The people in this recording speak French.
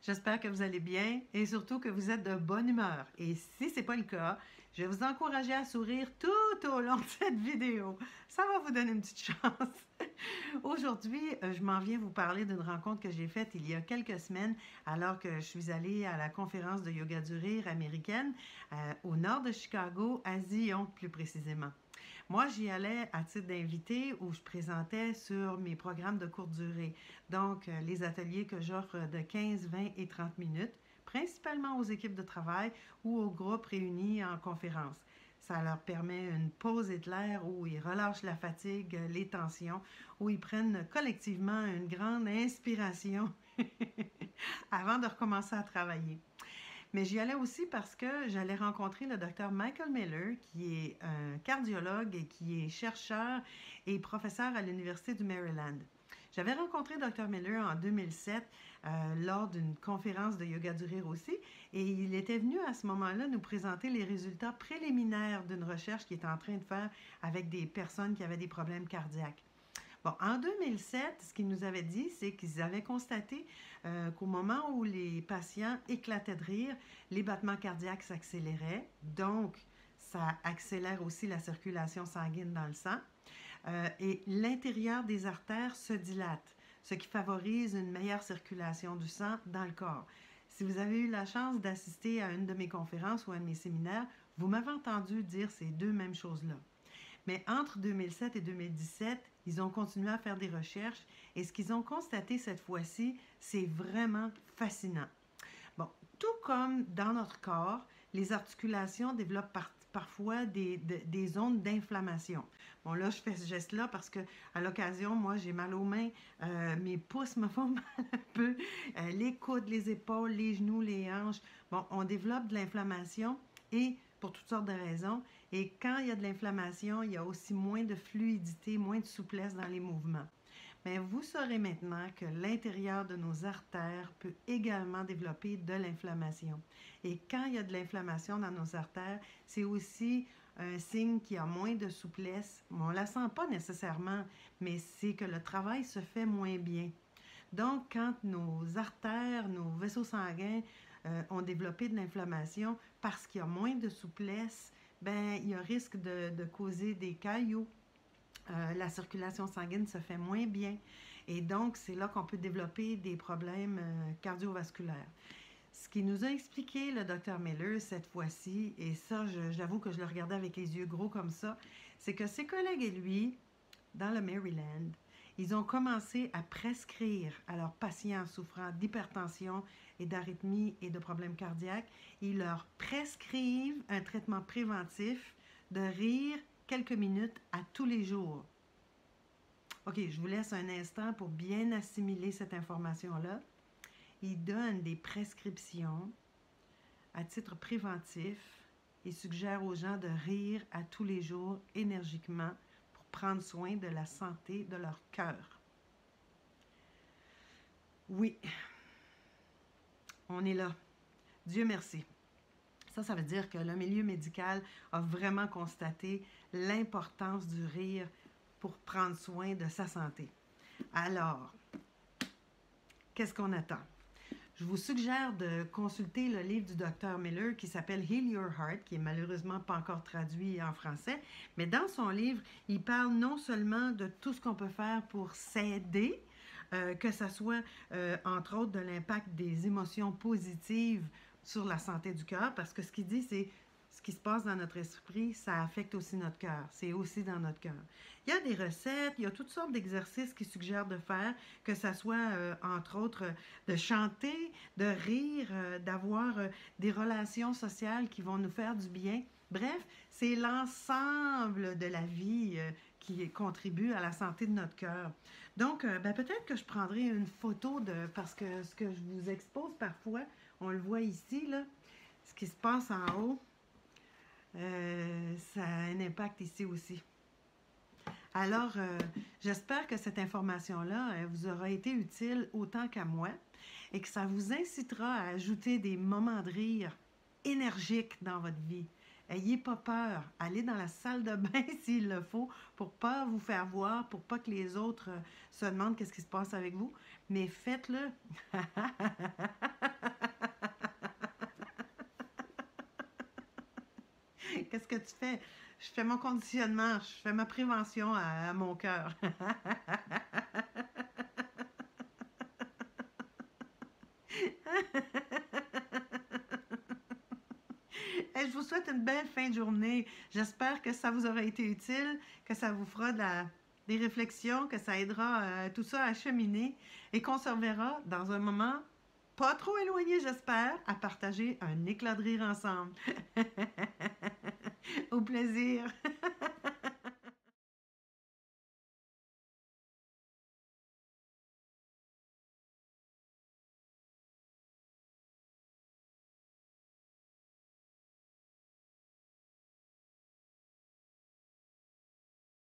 J'espère que vous allez bien et surtout que vous êtes de bonne humeur. Et si ce n'est pas le cas, je vais vous encourager à sourire tout au long de cette vidéo. Ça va vous donner une petite chance. Aujourd'hui, je m'en viens vous parler d'une rencontre que j'ai faite il y a quelques semaines alors que je suis allée à la conférence de yoga du rire américaine au nord de Chicago, à Zion plus précisément. Moi, j'y allais à titre d'invité où je présentais sur mes programmes de courte durée. Donc, les ateliers que j'offre de 15, 20 et 30 minutes, principalement aux équipes de travail ou aux groupes réunis en conférence. Ça leur permet une pause éclair où ils relâchent la fatigue, les tensions, où ils prennent collectivement une grande inspiration avant de recommencer à travailler. Mais j'y allais aussi parce que j'allais rencontrer le docteur Michael Miller, qui est un cardiologue et qui est chercheur et professeur à l'Université du Maryland. J'avais rencontré Dr. Miller en 2007 lors d'une conférence de yoga du rire aussi, et il était venu à ce moment-là nous présenter les résultats préliminaires d'une recherche qu'il était en train de faire avec des personnes qui avaient des problèmes cardiaques. Bon, en 2007, ce qu'ils nous avaient dit, c'est qu'ils avaient constaté qu'au moment où les patients éclataient de rire, les battements cardiaques s'accéléraient. Donc, ça accélère aussi la circulation sanguine dans le sang. Et l'intérieur des artères se dilate, ce qui favorise une meilleure circulation du sang dans le corps. Si vous avez eu la chance d'assister à une de mes conférences ou à un de mes séminaires, vous m'avez entendu dire ces deux mêmes choses-là. Mais entre 2007 et 2017, ils ont continué à faire des recherches et ce qu'ils ont constaté cette fois-ci, c'est vraiment fascinant. Bon, tout comme dans notre corps, les articulations développent parfois des zones d'inflammation. Bon, là, je fais ce geste-là parce que à l'occasion, moi, j'ai mal aux mains, mes pouces me font mal un peu, les coudes, les épaules, les genoux, les hanches. Bon, on développe de l'inflammation et pour toutes sortes de raisons. Et quand il y a de l'inflammation, il y a aussi moins de fluidité, moins de souplesse dans les mouvements. Mais vous saurez maintenant que l'intérieur de nos artères peut également développer de l'inflammation. Et quand il y a de l'inflammation dans nos artères, c'est aussi un signe qu'il y a moins de souplesse. On ne la sent pas nécessairement, mais c'est que le travail se fait moins bien. Donc, quand nos artères, nos vaisseaux sanguins ont développé de l'inflammation parce qu'il y a moins de souplesse, ben, il y a risque de causer des caillots. La circulation sanguine se fait moins bien. Et donc, c'est là qu'on peut développer des problèmes cardiovasculaires. Ce qu'il nous a expliqué le Dr. Miller cette fois-ci, et ça, j'avoue que je le regardais avec les yeux gros comme ça, c'est que ses collègues et lui, dans le Maryland, ils ont commencé à prescrire à leurs patients souffrant d'hypertension et d'arythmie et de problèmes cardiaques, ils leur prescrivent un traitement préventif de rire quelques minutes à tous les jours. OK, je vous laisse un instant pour bien assimiler cette information-là. Ils donnent des prescriptions à titre préventif et suggèrent aux gens de rire à tous les jours énergiquement pour prendre soin de la santé de leur cœur. Oui, on est là. Dieu merci. Ça veut dire que le milieu médical a vraiment constaté l'importance du rire pour prendre soin de sa santé. Alors, qu'est-ce qu'on attend? Je vous suggère de consulter le livre du Dr. Miller qui s'appelle Heal Your Heart, qui est malheureusement pas encore traduit en français, mais dans son livre, il parle non seulement de tout ce qu'on peut faire pour s'aider, que ce soit entre autres de l'impact des émotions positives sur la santé du cœur, parce que ce qu'il dit, c'est ce qui se passe dans notre esprit, ça affecte aussi notre cœur. C'est aussi dans notre cœur. Il y a des recettes, il y a toutes sortes d'exercices qu'il suggère de faire, que ce soit, entre autres, de chanter, de rire, d'avoir des relations sociales qui vont nous faire du bien. Bref, c'est l'ensemble de la vie qui contribue à la santé de notre cœur. Donc, peut-être que je prendrai une photo parce que ce que je vous expose parfois, on le voit ici, là, ce qui se passe en haut, ça a un impact ici aussi. Alors, j'espère que cette information-là vous aura été utile autant qu'à moi et que ça vous incitera à ajouter des moments de rire énergiques dans votre vie. Ayez pas peur. Allez dans la salle de bain s'il le faut pour pas vous faire voir, pour pas que les autres se demandent qu'est-ce qui se passe avec vous. Mais faites-le. Qu'est-ce que tu fais? Je fais mon conditionnement, je fais ma prévention à mon cœur. Hey, je vous souhaite une belle fin de journée. J'espère que ça vous aura été utile, que ça vous fera des réflexions, que ça aidera tout ça à cheminer et qu'on se reverra dans un moment pas trop éloigné, j'espère, à partager un éclat de rire ensemble. Au plaisir!